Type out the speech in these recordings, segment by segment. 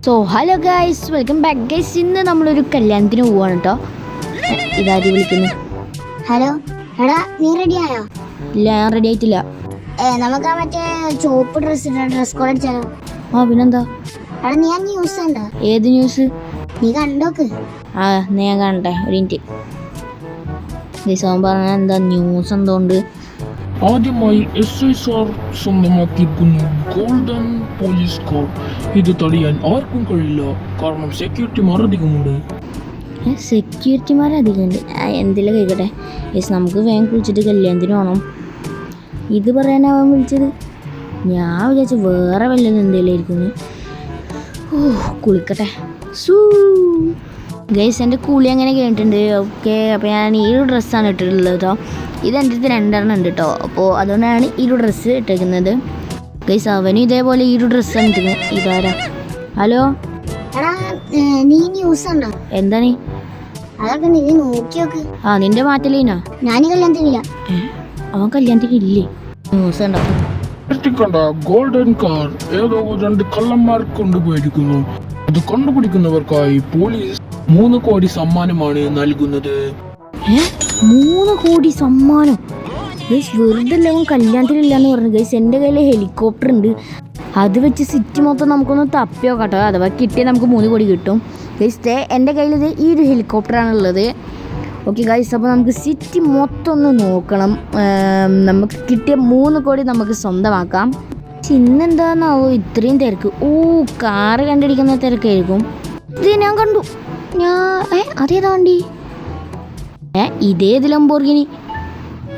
So hello guys, welcome back guys. ഇന്ന് നമ്മളൊരു കല്യാണത്തിന് പോവാണ് കേട്ടോ. ഇതാദ്യം വിളിക്കുന്നു. ഹലോ എടാ, നീ റെഡി ആയോ? ഇല്ല, ഞാൻ റെഡി ആയിട്ടില്ല. നമുക്ക് മറ്റേ ചോപ്പ് ഡ്രസ് കോഡ് അടിച്ചാലോ? പിന്നെന്താ? എടാ, നീ ആ ന്യൂസ് കണ്ടോ? ഏത് ന്യൂസ്? നീ കണ്ടോക്ക്. ഞാൻ കാണട്ടെ, ഒരു മിനിറ്റ്. ഗൈസ് അവൻ പറഞ്ഞ എന്താ ന്യൂസ് എന്തോണ്ട്? ആദ്യമായി SISR സ്വന്തമാക്കിയിരിക്കുന്നു ഗോൾഡൻ പോലീസ് കാർ. ഇത് തടയാൻ ആർക്കും കഴിയില്ല, കാരണം സെക്യൂരിറ്റിമാർ അധികമുണ്ട്. സെക്യൂരിറ്റിമാർ അധികമുണ്ട്. എന്തെല്ലാം കഴിക്കട്ടെ ഗൈസ്, നമുക്ക് വേഗം കുളിച്ചിട്ട് കല്യാണത്തിന് പോകണം. ഇത് പറയാനാവാൻ വിളിച്ചത്. ഞാൻ വിചാരിച്ചു വേറെ വല്ലതും എന്തെങ്കിലും ആയിരിക്കുന്നു. കുളിക്കട്ടെ. ഗൈസ് എൻ്റെ കുളി അങ്ങനെ കഴിഞ്ഞിട്ടുണ്ട്. ഓക്കെ, അപ്പോൾ ഞാൻ ഈ ഒരു ഡ്രസ്സാണ് ഇട്ടിട്ടുള്ളത് കേട്ടോ. ഇതെൻ്റെ അടുത്ത് 2 ഉണ്ട് കേട്ടോ. അപ്പോൾ അതുകൊണ്ടാണ് ഈ ഒരു ഡ്രസ്സ് ഇട്ടേക്കുന്നത്. ഗൈസ് അവനും ഇതേപോലെ ഈ ഒരു ഡ്രസ്സാണ് ഇട്ടിരുന്നത്. ഇതാരാ? ഹലോ എടാ, നീ ന്യൂസ് കണ്ടോ? എന്താണ്? അതൊക്കെ നീ നോക്കി നോക്ക്. നിന്റെ മാറ്റലേനാ? ഞാൻ കല്യാണത്തിനില്ല. അവൻ കല്യാണത്തിന് ഇല്ലേ? ന്യൂസ് കണ്ടോ? കണ്ട ഗോൾഡൻ കാർ ഏതോ 2 കള്ളന്മാർ കൊണ്ടുപോയിരിക്കുന്നു. അത് കണ്ടുപിടിക്കുന്നവർക്കായി പോലീസ് 3 കോടി സമ്മാനമാണ് നൽകുന്നത്. 3 കോടി സമ്മാനം? ഗൈസ് വെറുതെ അവൻ കല്യാണത്തിനില്ലാന്ന് പറഞ്ഞു. ഗൈസ് എൻ്റെ കയ്യിൽ ഹെലികോപ്റ്റർ ഉണ്ട്. അത് വെച്ച് സിറ്റി മൊത്തം നമുക്കൊന്ന് തപ്പി നോക്കട്ടോ. അഥവാ കിട്ടിയാൽ നമുക്ക് 3 കോടി കിട്ടും. ഗൈസ് എൻ്റെ കയ്യിൽ ഈ ഒരു ഹെലികോപ്റ്ററാണുള്ളത്. ഓക്കെ ഗൈസ്, അപ്പോൾ നമുക്ക് സിറ്റി മൊത്തം ഒന്ന് നോക്കണം. നമുക്ക് കിട്ടിയ 3 കോടി നമുക്ക് സ്വന്തമാക്കാം. ഇന്നെന്താന്നാവോ ഇത്രയും തിരക്ക്? കാറ് കണ്ടിരിക്കുന്ന തിരക്കായിരിക്കും. ഇത് ഞാൻ കണ്ടു. അതേതാ വണ്ടി? ഇതേത് ലംബോർഗിനി?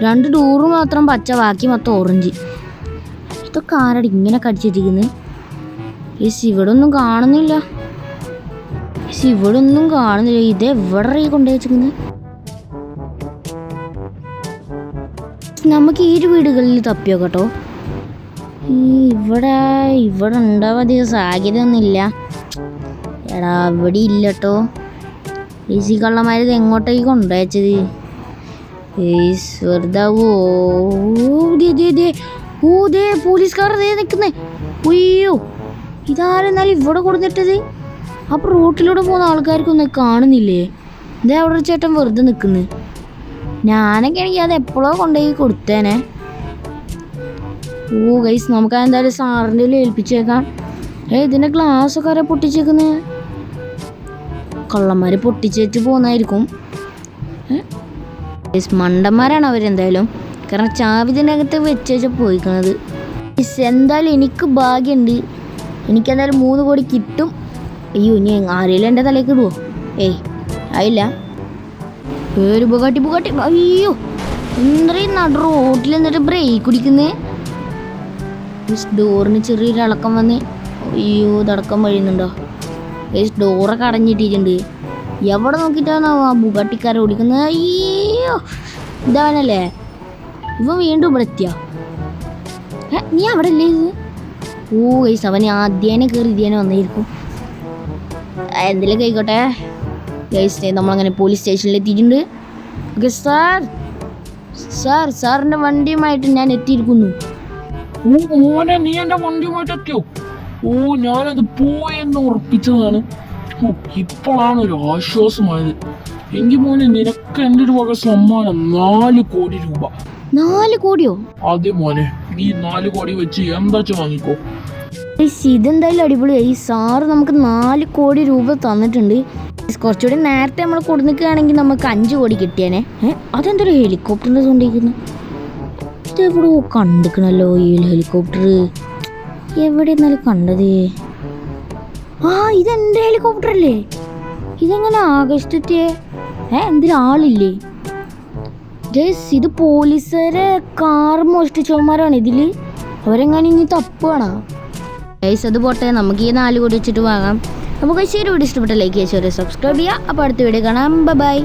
2 ഡോറ് മാത്രം പച്ച, ബാക്കി മൊത്തം ഓറഞ്ച്. ഇതൊക്കെ ആരടി ഇങ്ങനെ കടിച്ചിരിക്കുന്നത്? ഇവിടെ ഒന്നും കാണുന്നില്ല. ഇത് എവിടെ കൊണ്ടുപോയി വെച്ചിരിക്കുന്നത്? നമുക്ക് ഈ ഒരു വീടുകളിൽ തപ്പിയോ കേട്ടോ. ഇവിടെ ഉണ്ടാവാൻ അധികം സാധ്യതയൊന്നുമില്ല. എടാ, ഇവിടെ ഇല്ല കേട്ടോ. ഈ കള്ളന്മാരിത് എങ്ങോട്ടേക്ക് കൊണ്ടുവച്ചത്? വെറുതാവോ? പോലീസുകാർ നിൽക്കുന്നേ. അയ്യോ, ഇതാരെന്നാലും ഇവിടെ കൊടുത്തിട്ടത്? അപ്പോൾ റോട്ടിലൂടെ പോകുന്ന ആൾക്കാർക്കൊന്നും കാണുന്നില്ലേ? ഇതേ അവിടെ ഒരു ചേട്ടൻ വെറുതെ നിൽക്കുന്നു. ഞാനൊക്കെ ആണെങ്കിൽ അത് എപ്പോഴോ കൊണ്ടുപോയി കൊടുത്തേനെ. ഗൈസ്, നമുക്ക് എന്തായാലും സാറിൻ്റെ ഏൽപ്പിച്ചേക്കാം. ഇതിൻ്റെ ഗ്ലാസ്സൊക്കെ ആരാ പൊട്ടിച്ചേക്കുന്നത്? കള്ളന്മാർ പൊട്ടിച്ചേച്ച് പോകുന്നതായിരിക്കും. മണ്ടന്മാരാണ് അവരെന്തായാലും. കാരണം ചാവിതിൻ്റെ അകത്ത് വെച്ചേച്ച് പോയിക്കണത്. എന്തായാലും എനിക്ക് ഭാഗ്യമുണ്ട്. എനിക്കെന്തായാലും 3 കോടി കിട്ടും. അയ്യോ, ഇനി ആരെങ്കിലും എൻ്റെ തലയ്ക്ക് ഇടുവോ? ആയില്ല. ഒരു ബുഗാട്ടി. അയ്യോ, ഇത്രയും റോട്ടിൽ എന്നിട്ട് ബ്രേക്ക് കുടിക്കുന്നേ. ഡോറിന് ചെറിയൊരു ഇളക്കം വന്ന്. അയ്യോ, ഇതടക്കം വഴിയുന്നുണ്ടോ? ഡോറൊക്കെ അടഞ്ഞിട്ടിട്ടുണ്ട്. എവിടെ നോക്കിയിട്ടാണോ ആ ബുഗാട്ടിക്കാരെ ഓടിക്കുന്നത്? അയ്യോ, ഇതാണല്ലേ ഇവൻ വീണ്ടും ഇവിടെ എത്തിയ. നീ അവിടെ അല്ലേ ഇത്? ഗൈസ്, അവൻ ആദ്യേനെ കയറി ഇതേനെ വന്നായിരിക്കും. എന്തെങ്കിലും കഴിക്കോട്ടെ. ഗൈസ്, നമ്മളങ്ങനെ പോലീസ് സ്റ്റേഷനിൽ എത്തിയിട്ടുണ്ട്. ഓക്കെ സാറിൻ്റെ വണ്ടിയുമായിട്ട് ഞാൻ എത്തിയിരിക്കുന്നു. മോനെ, നീ എന്റെ വണ്ടിയുമായിട്ട് എത്തിയോ? ഞാനത് പോയെന്ന് ഉറപ്പിച്ചതാണ്. ഇപ്പോഴാണ് ഒരു ആശ്വാസമായത്. എങ്കിൽ മോനെ, നിനക്ക് എൻ്റെ ഒരു വക സമ്മാനം 4 കോടി രൂപ. 4 കോടിയോ? അതെ മോനെ, നീ 4 കോടി വെച്ച് എന്താ വാങ്ങിക്കോ. ഇതെന്തായാലും അടിപൊളിയായി. സാറ് നമുക്ക് 4 കോടി രൂപ തന്നിട്ടുണ്ട്. കുറച്ചുകൂടി നേരത്തെ നമ്മൾ കൊടുക്കുകയാണെങ്കിൽ നമുക്ക് 5 കോടി കിട്ടിയേനെ. അതെന്തൊരു ഹെലികോപ്റ്ററിൻ്റെ കൊണ്ടിരിക്കുന്നു? ഇതെവിടെ കണ്ടിക്കണല്ലോ ഈ ഹെലികോപ്റ്റർ. എവിടെ എന്നാലും കണ്ടത്? ഇതെൻ്റെ ഹെലികോപ്റ്റർ അല്ലേ? ഇതെങ്ങനെ ആകാശത്തെത്തിയേ? എന്തിനും ആളില്ലേ? ഗൈസ്, ഇത് പോലീസുകാരെ കാർ മോഷ്ടിച്ചവന്മാരാണ് ഇതിൽ. അവരെങ്ങനെ ഇനി തപ്പുകയാണോ? ഗൈസ്, അത് പോട്ടെ, നമുക്ക് ഈ 4 കോടി വെച്ചിട്ട് വാങ്ങാം. നമുക്ക് ഈ വീഡിയോ ഇഷ്ടപ്പെട്ട ലൈക്ക് ചെയ്യുക, സബ്സ്ക്രൈബ് ചെയ്യുക. അപ്പോൾ അടുത്ത വീഡിയോ കാണാം. ബൈ.